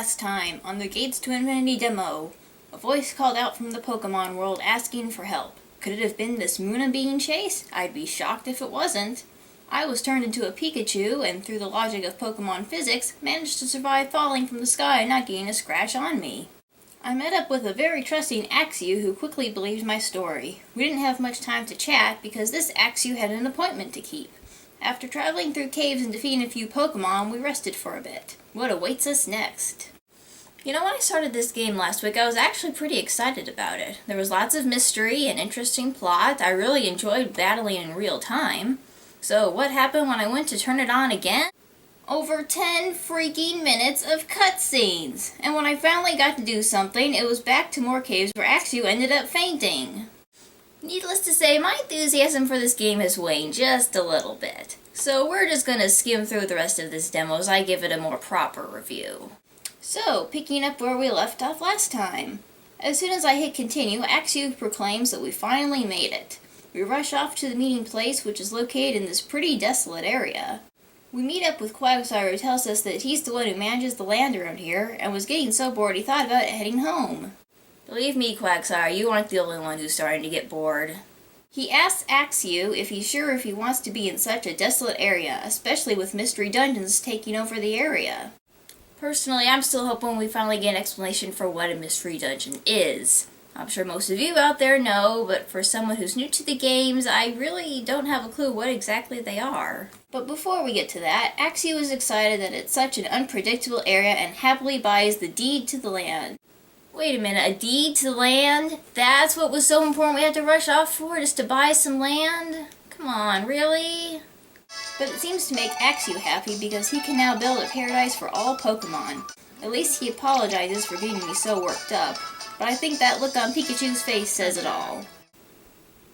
Last time, on the Gates to Infinity demo, a voice called out from the Pokémon world asking for help. Could it have been this Muna being chased? I'd be shocked if it wasn't. I was turned into a Pikachu, and through the logic of Pokémon physics, managed to survive falling from the sky and not getting a scratch on me. I met up with a very trusting Axew who quickly believed my story. We didn't have much time to chat because this Axew had an appointment to keep. After traveling through caves and defeating a few Pokémon, we rested for a bit. What awaits us next? You know, when I started this game last week, I was actually pretty excited about it. There was lots of mystery and interesting plot. I really enjoyed battling in real time. So what happened when I went to turn it on again? Over 10 freaking minutes of cutscenes! And when I finally got to do something, it was back to more caves where Axew ended up fainting. Needless to say, my enthusiasm for this game has waned just a little bit. So we're just gonna skim through the rest of this demo as I give it a more proper review. So, picking up where we left off last time. As soon as I hit continue, Axew proclaims that we finally made it. We rush off to the meeting place, which is located in this pretty desolate area. We meet up with Quagsire, who tells us that he's the one who manages the land around here, and was getting so bored he thought about heading home. Believe me, Quagsire, you aren't the only one who's starting to get bored. He asks Axew if he's sure if he wants to be in such a desolate area, especially with mystery dungeons taking over the area. Personally, I'm still hoping we finally get an explanation for what a mystery dungeon is. I'm sure most of you out there know, but for someone who's new to the games, I really don't have a clue what exactly they are. But before we get to that, Axew is excited that it's such an unpredictable area and happily buys the deed to the land. Wait a minute, a deed to the land? That's what was so important we had to rush off for, just to buy some land? Come on, really? But it seems to make Axew happy because he can now build a paradise for all Pokémon. At least he apologizes for getting me so worked up. But I think that look on Pikachu's face says it all.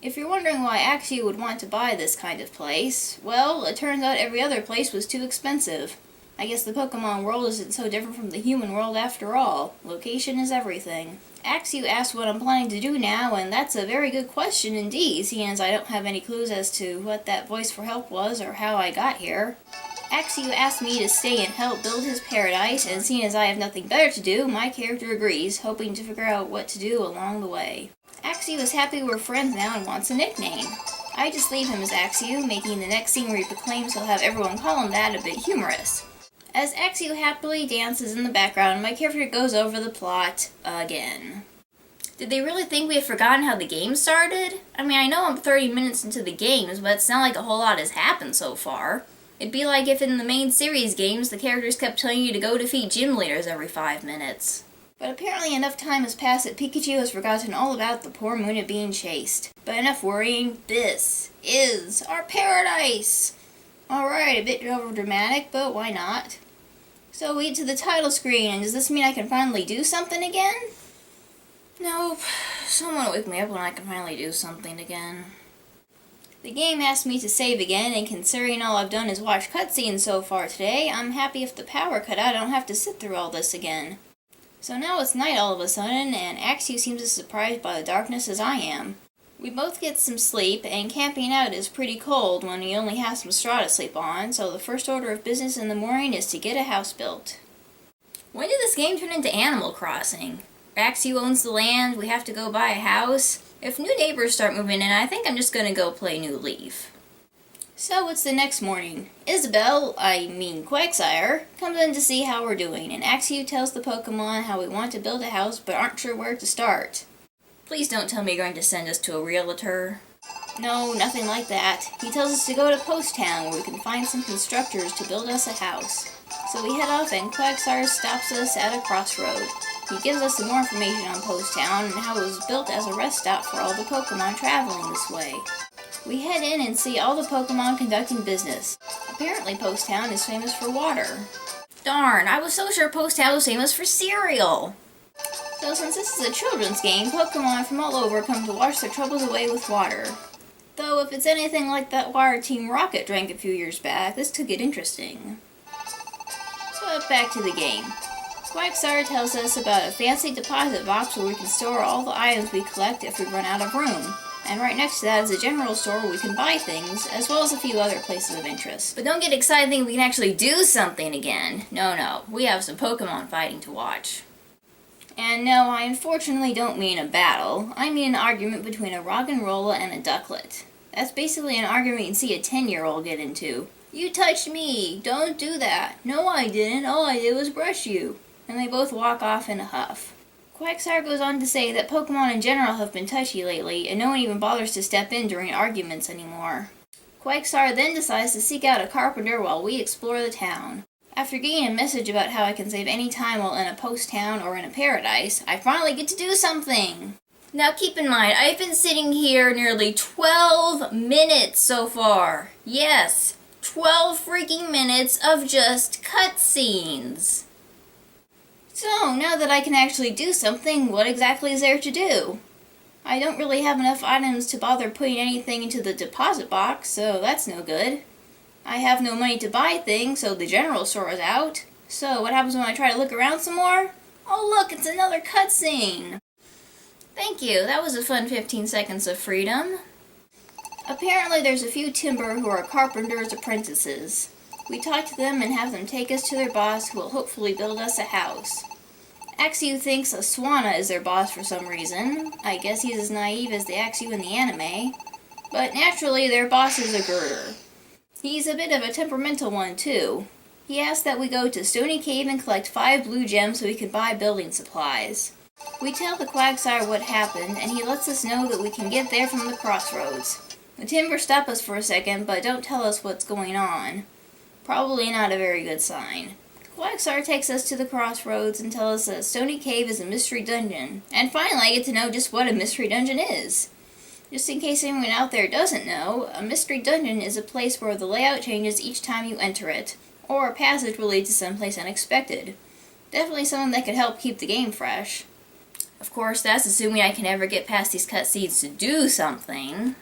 If you're wondering why Axew would want to buy this kind of place, well, it turns out every other place was too expensive. I guess the Pokémon world isn't so different from the human world after all. Location is everything. Axew asks what I'm planning to do now, and that's a very good question indeed, seeing as I don't have any clues as to what that voice for help was or how I got here. Axew asked me to stay and help build his paradise, and seeing as I have nothing better to do, my character agrees, hoping to figure out what to do along the way. Axew is happy we're friends now and wants a nickname. I just leave him as Axew, making the next scene where he proclaims he'll have everyone call him that a bit humorous. As Axew happily dances in the background, my character goes over the plot again. Did they really think we had forgotten how the game started? I mean, I know I'm 30 minutes into the games, but it's not like a whole lot has happened so far. It'd be like if in the main series games, the characters kept telling you to go defeat gym leaders every 5 minutes. But apparently enough time has passed that Pikachu has forgotten all about the poor Muna being chased. But enough worrying, this is our paradise! Alright, a bit overdramatic, but why not? So we get to the title screen, and does this mean I can finally do something again? Nope. Someone wake me up when I can finally do something again. The game asked me to save again, and considering all I've done is watch cutscenes so far today, I'm happy if the power cut out I don't have to sit through all this again. So now it's night all of a sudden, and Axew seems as surprised by the darkness as I am. We both get some sleep, and camping out is pretty cold when you only have some straw to sleep on, so the first order of business in the morning is to get a house built. When did this game turn into Animal Crossing? Axew owns the land, we have to go buy a house. If new neighbors start moving in, I think I'm just gonna go play New Leaf. So it's the next morning. Isabelle, Quagsire, comes in to see how we're doing, and Axew tells the Pokémon how we want to build a house but aren't sure where to start. Please don't tell me you're going to send us to a realtor. No, nothing like that. He tells us to go to Post Town where we can find some constructors to build us a house. So we head off and Quagsire stops us at a crossroad. He gives us some more information on Post Town and how it was built as a rest stop for all the Pokémon traveling this way. We head in and see all the Pokémon conducting business. Apparently Post Town is famous for water. Darn, I was so sure Post Town was famous for cereal! So since this is a children's game, Pokémon from all over come to wash their troubles away with water. Though if it's anything like that water Team Rocket drank a few years back, this could get interesting. But back to the game. Quagsire tells us about a fancy deposit box where we can store all the items we collect if we run out of room. and right next to that is a general store where we can buy things, as well as a few other places of interest. But don't get excited thinking we can actually do something again. No, we have some Pokemon fighting to watch. And no, I unfortunately don't mean a battle. I mean an argument between a Roggenrola and a Ducklet. That's basically an argument you can see a 10-year-old get into. You touched me! Don't do that! No, I didn't. All I did was brush you. And they both walk off in a huff. Quagsire goes on to say that Pokemon in general have been touchy lately, and no one even bothers to step in during arguments anymore. Quagsire then decides to seek out a carpenter while we explore the town. After getting a message about how I can save any time while in a post town or in a paradise, I finally get to do something! Now keep in mind, I've been sitting here nearly 12 minutes so far. Yes, 12 freaking minutes of just cutscenes. So, now that I can actually do something, what exactly is there to do? I don't really have enough items to bother putting anything into the deposit box, so that's no good. I have no money to buy things, so the general store is out. So, what happens when I try to look around some more? Oh look, it's another cutscene! Thank you, that was a fun 15 seconds of freedom. Apparently there's a few timber who are carpenters' apprentices. We talk to them and have them take us to their boss, who will hopefully build us a house. Axew thinks Aswana is their boss for some reason. I guess he's as naive as the Axew in the anime. But naturally, their boss is a Girder. He's a bit of a temperamental one, too. He asks that we go to Stony Cave and collect 5 blue gems so we can buy building supplies. We tell the Quagsire what happened, and he lets us know that we can get there from the crossroads. The Timber stop us for a second, but don't tell us what's going on. Probably not a very good sign. Quagsire takes us to the crossroads and tells us that Stony Cave is a mystery dungeon. And finally I get to know just what a mystery dungeon is. Just in case anyone out there doesn't know, a mystery dungeon is a place where the layout changes each time you enter it, or a passage will lead to someplace unexpected. Definitely something that could help keep the game fresh. Of course, that's assuming I can ever get past these cutscenes to do something.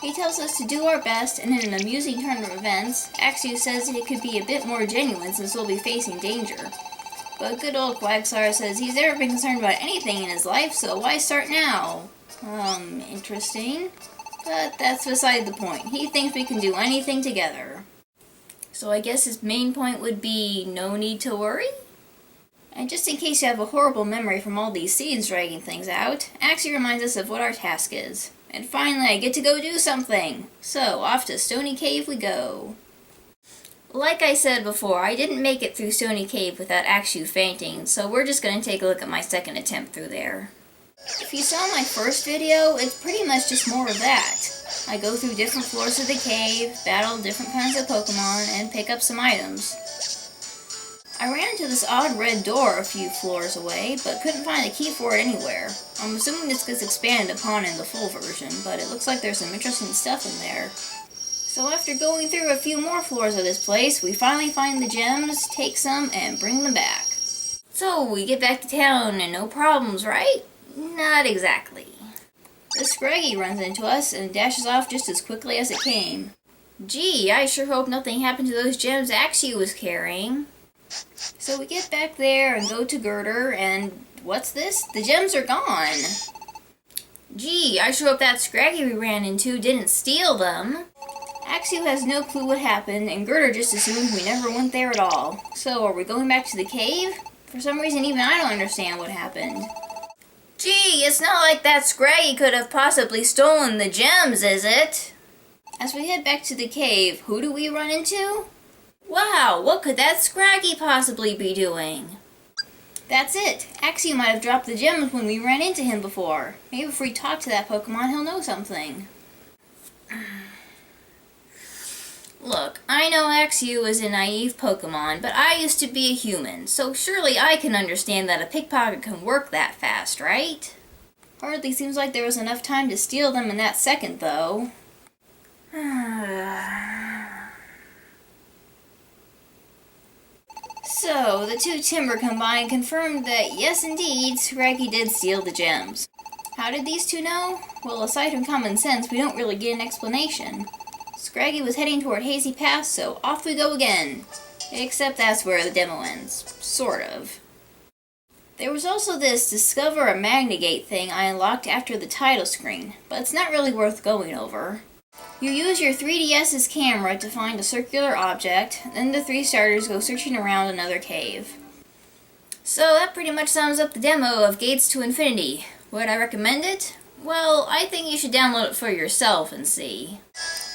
He tells us to do our best, and in an amusing turn of events, Axew says it could be a bit more genuine since we'll be facing danger. But good old Quagsire says he's never been concerned about anything in his life, so why start now? Interesting. But that's beside the point. He thinks we can do anything together. So I guess his main point would be no need to worry? And just in case you have a horrible memory from all these scenes dragging things out, Axew reminds us of what our task is. And finally, I get to go do something! So, off to Stony Cave we go. Like I said before, I didn't make it through Stony Cave without Axew fainting, so we're just going to take a look at my second attempt through there. If you saw my first video, it's pretty much just more of that. I go through different floors of the cave, battle different kinds of Pokemon, and pick up some items. I ran into this odd red door a few floors away, but couldn't find a key for it anywhere. I'm assuming this gets expanded upon in the full version, but it looks like there's some interesting stuff in there. So after going through a few more floors of this place, we finally find the gems, take some, and bring them back. So we get back to town and no problems, right? Not exactly. The Scraggy runs into us and dashes off just as quickly as it came. Gee, I sure hope nothing happened to those gems Axew was carrying. So we get back there and go to Girder, and what's this? The gems are gone! Gee, I sure hope that Scraggy we ran into didn't steal them. Axew has no clue what happened, and Girder just assumes we never went there at all. So, are we going back to the cave? For some reason, even I don't understand what happened. Gee, it's not like that Scraggy could have possibly stolen the gems, is it? As we head back to the cave, who do we run into? Wow, what could that Scraggy possibly be doing? That's it. Axew might have dropped the gems when we ran into him before. Maybe if we talk to that Pokemon, he'll know something. Look, I know Axew is a naive Pokemon, but I used to be a human, so surely I can understand that a pickpocket can work that fast, right? Hardly seems like there was enough time to steal them in that second, though. So, the two Timber combined confirmed that, yes indeed, Scraggy did steal the gems. How did these two know? Well, aside from common sense, we don't really get an explanation. Scraggy was heading toward Hazy Pass, so off we go again. Except that's where the demo ends. Sort of. There was also this Discover a Magnagate thing I unlocked after the title screen, but it's not really worth going over. You use your 3DS's camera to find a circular object, then the 3 starters go searching around another cave. So that pretty much sums up the demo of Gates to Infinity. Would I recommend it? Well, I think you should download it for yourself and see.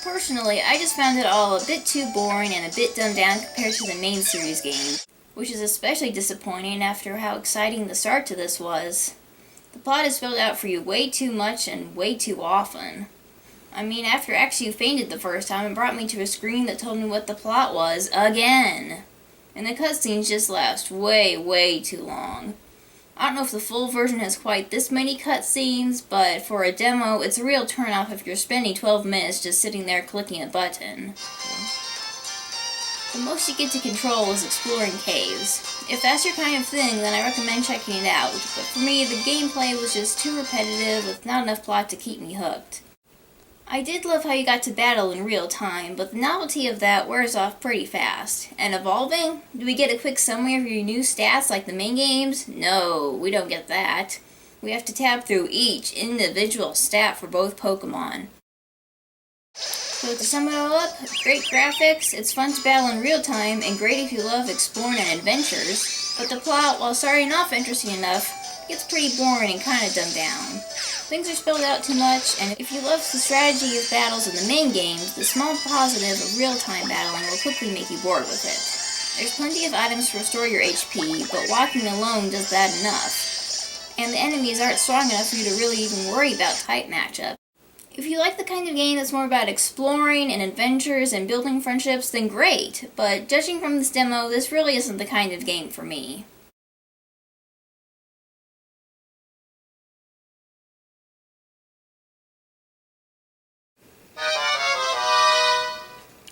Personally, I just found it all a bit too boring and a bit dumbed down compared to the main series game, which is especially disappointing after how exciting the start to this was. The plot is spelled out for you way too much and way too often. I mean, after Axu fainted the first time, it brought me to a screen that told me what the plot was again. And the cutscenes just last way too long. I don't know if the full version has quite this many cutscenes, but for a demo, it's a real turnoff if you're spending 12 minutes just sitting there clicking a button. The most you get to control is exploring caves. If that's your kind of thing, then I recommend checking it out, but for me, the gameplay was just too repetitive with not enough plot to keep me hooked. I did love how you got to battle in real time, but the novelty of that wears off pretty fast. And evolving? Do we get a quick summary of your new stats like the main games? No, we don't get that. We have to tab through each individual stat for both Pokémon. So to sum it all up, great graphics, it's fun to battle in real time, and great if you love exploring and adventures. But the plot, while starting off interesting enough, gets pretty boring and kinda dumbed down. Things are spelled out too much, and if you love the strategy of battles in the main games, the small positive of real-time battling will quickly make you bored with it. There's plenty of items to restore your HP, but walking alone does that enough. And the enemies aren't strong enough for you to really even worry about type matchup. If you like the kind of game that's more about exploring and adventures and building friendships, then great, but judging from this demo, this really isn't the kind of game for me.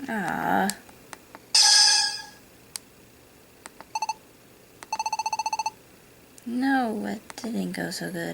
Ah. No, it didn't go so good.